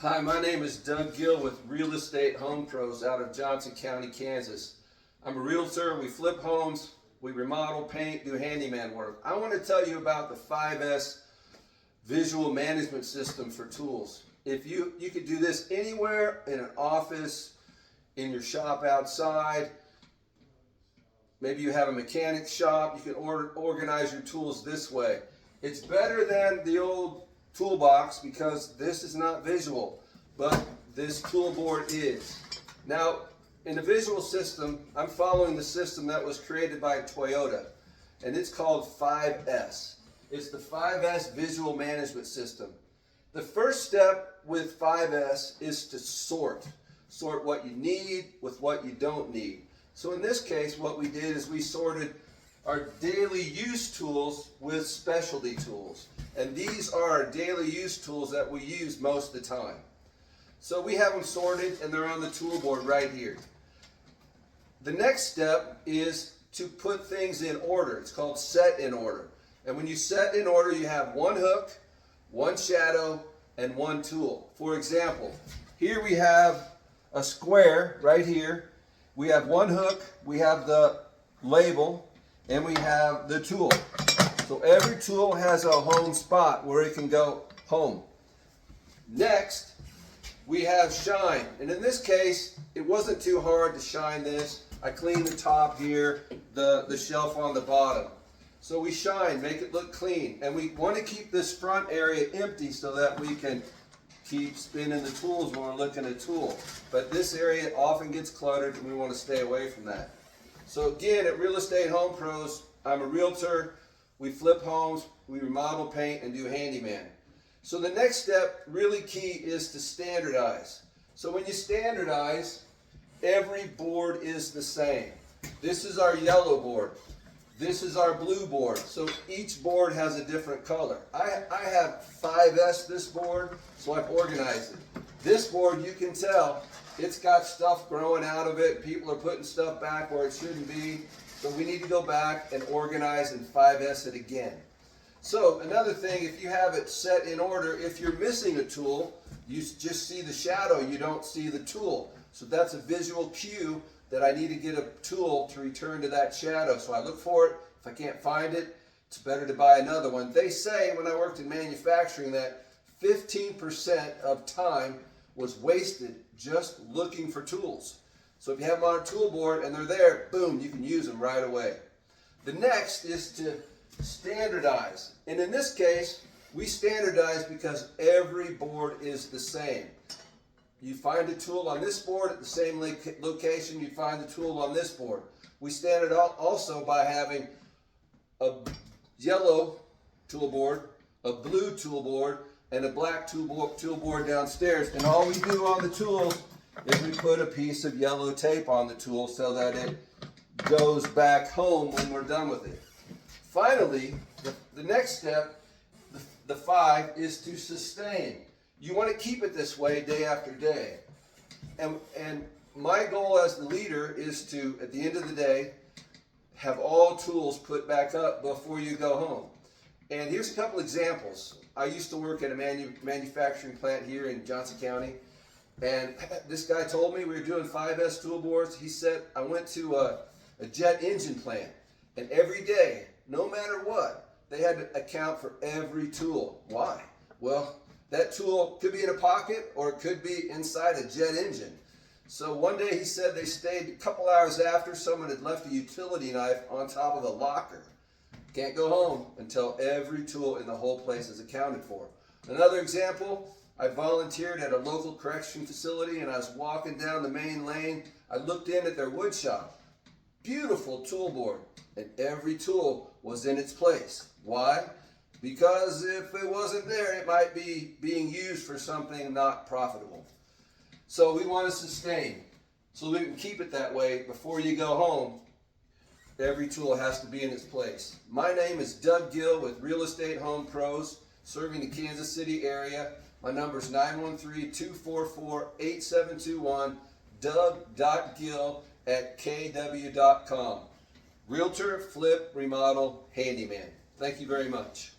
Hi, my name is Doug Gill with Real Estate Home Pros out of Johnson County, Kansas. I'm a realtor. We flip homes, we remodel, paint, do handyman work. I want to tell you about the 5S visual management system for tools. If you could do this anywhere, in an office, in your shop outside, maybe you have a mechanic shop, you can organize your tools this way. It's better than the old toolbox because this is not visual, but this tool board is. Now, in the visual system, I'm following the system that was created by Toyota, and it's called 5S. It's the 5S visual management system. The first step with 5S is to sort. Sort what you need with what you don't need. So in this case, what we did is we sorted our daily use tools with specialty tools. And these are our daily use tools that we use most of the time. So we have them sorted and they're on the tool board right here. The next step is to put things in order. It's called set in order. And when you set in order, you have one hook, one shadow, and one tool. For example, here we have a square right here. We have one hook, we have the label, and we have the tool. So every tool has a home spot where it can go home. Next, we have shine. And in this case, it wasn't too hard to shine this. I cleaned the top here, the shelf on the bottom. So we shine, make it look clean. And we want to keep this front area empty so that we can keep spinning the tools when we're looking at a tool. But this area often gets cluttered and we want to stay away from that. So again, at Real Estate Home Pros, I'm a realtor. We flip homes, we remodel, paint, and do handyman. So the next step, really key, is to standardize. So when you standardize, every board is the same. This is our yellow board. This is our blue board. So each board has a different color. I have 5S this board, so I've organized it. This board, you can tell, it's got stuff growing out of it. People are putting stuff back where it shouldn't be. So we need to go back and organize and 5S it again. So another thing, if you have it set in order, if you're missing a tool, you just see the shadow, you don't see the tool. So that's a visual cue that I need to get a tool to return to that shadow. So I look for it. If I can't find it, it's better to buy another one. They say when I worked in manufacturing that 15% of time was wasted just looking for tools. So if you have them on a tool board and they're there, boom, you can use them right away. The next is to standardize. And in this case, we standardize because every board is the same. You find a tool on this board at the same location, you find the tool on this board. We standard also by having a yellow tool board, a blue tool board, and a black tool board downstairs. And all we do on the tools is we put a piece of yellow tape on the tool so that it goes back home when we're done with it. Finally, the next step, the 5, is to sustain. You want to keep it this way day after day. And my goal as the leader is to, at the end of the day, have all tools put back up before you go home. And here's a couple examples. I used to work at a manufacturing plant here in Johnson County. And this guy told me we were doing 5S tool boards. He said, I went to a jet engine plant. And every day, no matter what, they had to account for every tool. Why? Well, that tool could be in a pocket or it could be inside a jet engine. So one day he said they stayed a couple hours after someone had left a utility knife on top of a locker. Can't go home until every tool in the whole place is accounted for. Another example, I volunteered at a local correction facility and I was walking down the main lane. I looked in at their wood shop. Beautiful tool board, and every tool was in its place. Why? Because if it wasn't there, it might be being used for something not profitable. So we want to sustain. So we can keep it that way before you go home. Every tool has to be in its place. My name is Doug Gill with Real Estate Home Pros, serving the Kansas City area. My number is 913-244-8721, doug.gill@kw.com. Realtor, flip, remodel, handyman. Thank you very much.